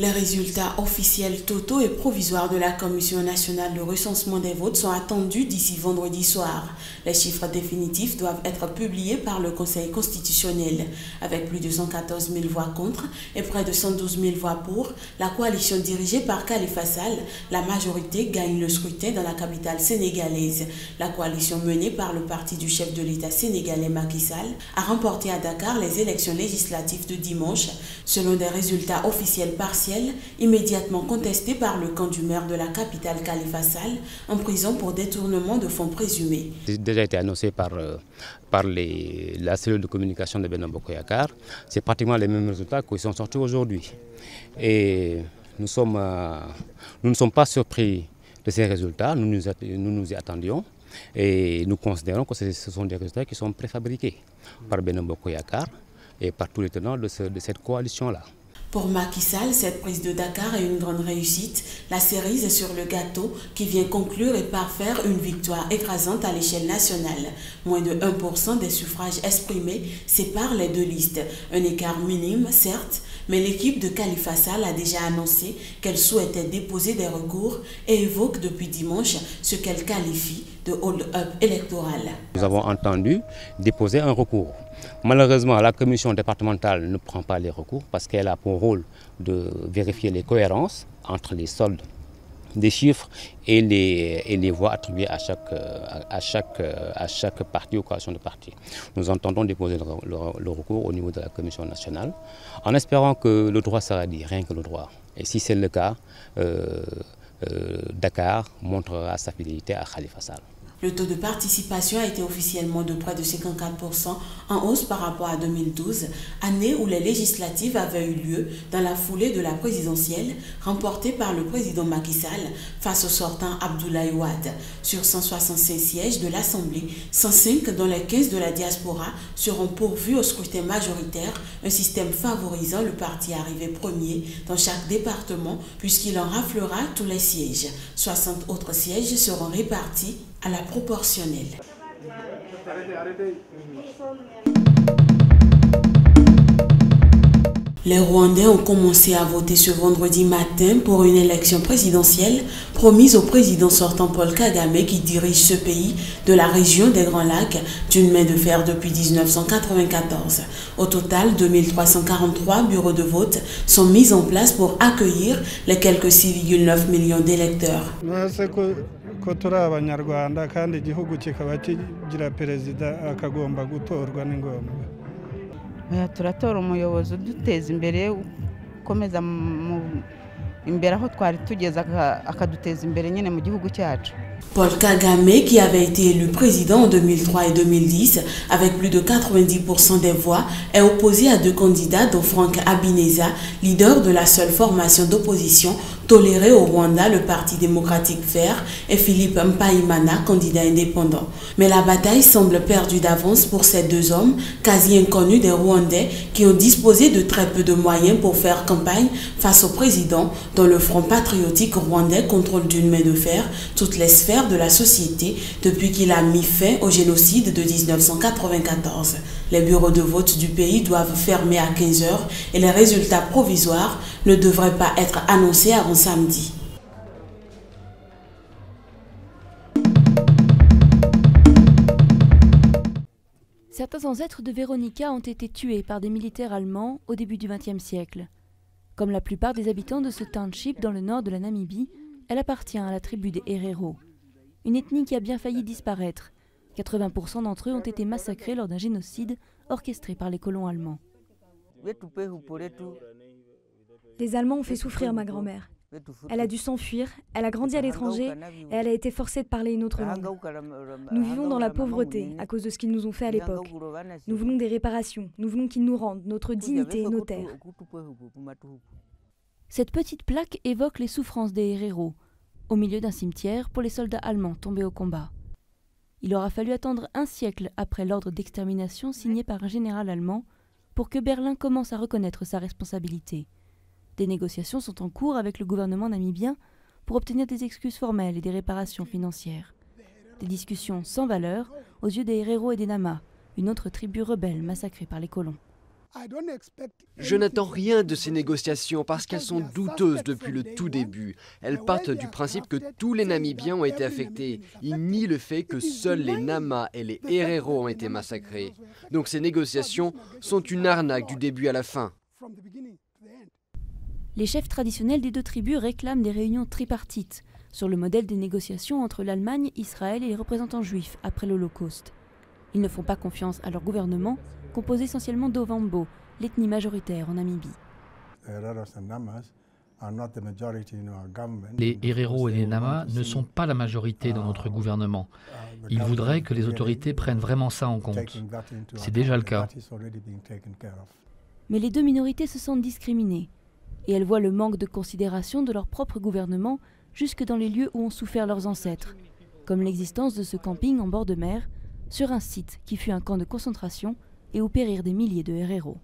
Les résultats officiels totaux et provisoires de la Commission nationale de recensement des votes sont attendus d'ici vendredi soir. Les chiffres définitifs doivent être publiés par le Conseil constitutionnel. Avec plus de 114 000 voix contre et près de 112 000 voix pour, la coalition dirigée par Khalifa Sall, la majorité gagne le scrutin dans la capitale sénégalaise. La coalition menée par le parti du chef de l'État sénégalais Macky Sall a remporté à Dakar les élections législatives de dimanche, selon des résultats officiels partiels immédiatement contesté par le camp du maire de la capitale Khalifa Sall en prison pour détournement de fonds présumés. C'est déjà été annoncé par la cellule de communication de Benno Bokk Yakaar. C'est pratiquement les mêmes résultats qui sont sortis aujourd'hui. Et nous ne sommes pas surpris de ces résultats, nous nous y attendions et nous considérons que ce sont des résultats qui sont préfabriqués par Benno Bokk Yakaar et par tous les tenants de cette coalition-là. Pour Macky Sall, cette prise de Dakar est une grande réussite, la cerise sur le gâteau qui vient conclure et parfaire une victoire écrasante à l'échelle nationale. Moins de 1% des suffrages exprimés séparent les deux listes. Un écart minime, certes, mais l'équipe de Khalifa Sall a déjà annoncé qu'elle souhaitait déposer des recours et évoque depuis dimanche ce qu'elle qualifie de hold-up électoral. Nous avons entendu déposer un recours. Malheureusement, la commission départementale ne prend pas les recours parce qu'elle a pour rôle de vérifier les cohérences entre les soldes des chiffres et les voix attribuées à chaque parti ou coalition de partis. Nous entendons déposer le recours au niveau de la commission nationale en espérant que le droit sera dit, rien que le droit. Et si c'est le cas, Dakar montrera sa fidélité à Khalifa Sall. Le taux de participation a été officiellement de près de 54%, en hausse par rapport à 2012, année où les législatives avaient eu lieu dans la foulée de la présidentielle remportée par le président Macky Sall face au sortant Abdoulaye Wade. Sur 165 sièges de l'Assemblée, 105 dont les 15 de la diaspora seront pourvus au scrutin majoritaire, un système favorisant le parti arrivé premier dans chaque département puisqu'il en raflera tous les sièges. 60 autres sièges seront répartis à la proportionnelle. Les Rwandais ont commencé à voter ce vendredi matin pour une élection présidentielle promise au président sortant Paul Kagame qui dirige ce pays de la région des Grands Lacs d'une main de fer depuis 1994. Au total, 2343 bureaux de vote sont mis en place pour accueillir les quelques 6,9 millions d'électeurs. Ko turi abanyarwanda kandi igihugu kikaba kigira perezida akagomba gutorwa n'ingombwa. Turatora umuyobozi uduteza imbere ukomeza imbere aho twari tugeze akaduteza imbere nyine mu gihugu cyacu. Paul Kagame, qui avait été élu président en 2003 et 2010 avec plus de 90% des voix, est opposé à deux candidats dont Frank Habineza, leader de la seule formation d'opposition tolérée au Rwanda, le Parti démocratique vert, et Philippe Mpayimana, candidat indépendant. Mais la bataille semble perdue d'avance pour ces deux hommes, quasi inconnus des Rwandais, qui ont disposé de très peu de moyens pour faire campagne face au président, dont le Front patriotique rwandais contrôle d'une main de fer toutes les sphères de la société depuis qu'il a mis fin au génocide de 1994. Les bureaux de vote du pays doivent fermer à 15 h et les résultats provisoires ne devraient pas être annoncés avant samedi. Certains ancêtres de Véronica ont été tués par des militaires allemands au début du XXe siècle. Comme la plupart des habitants de ce township dans le nord de la Namibie, elle appartient à la tribu des Herero, une ethnie qui a bien failli disparaître. 80% d'entre eux ont été massacrés lors d'un génocide orchestré par les colons allemands. Les Allemands ont fait souffrir ma grand-mère. Elle a dû s'enfuir, elle a grandi à l'étranger et elle a été forcée de parler une autre langue. Nous vivons dans la pauvreté à cause de ce qu'ils nous ont fait à l'époque. Nous voulons des réparations, nous voulons qu'ils nous rendent notre dignité et nos terres. Cette petite plaque évoque les souffrances des Herero, au milieu d'un cimetière pour les soldats allemands tombés au combat. Il aura fallu attendre un siècle après l'ordre d'extermination signé par un général allemand pour que Berlin commence à reconnaître sa responsabilité. Des négociations sont en cours avec le gouvernement namibien pour obtenir des excuses formelles et des réparations financières. Des discussions sans valeur aux yeux des Herero et des Nama, une autre tribu rebelle massacrée par les colons. Je n'attends rien de ces négociations parce qu'elles sont douteuses depuis le tout début. Elles partent du principe que tous les Namibiens ont été affectés. Ils nient le fait que seuls les Nama et les Herero ont été massacrés. Donc ces négociations sont une arnaque du début à la fin. Les chefs traditionnels des deux tribus réclament des réunions tripartites, sur le modèle des négociations entre l'Allemagne, Israël et les représentants juifs après l'Holocauste. Ils ne font pas confiance à leur gouvernement, composé essentiellement d'Ovambo, l'ethnie majoritaire en Namibie. Les Herero et les Nama ne sont pas la majorité dans notre gouvernement. Ils voudraient que les autorités prennent vraiment ça en compte. C'est déjà le cas. Mais les deux minorités se sentent discriminées, et elles voient le manque de considération de leur propre gouvernement jusque dans les lieux où ont souffert leurs ancêtres, comme l'existence de ce camping en bord de mer, sur un site qui fut un camp de concentration et où périrent des milliers de Herero.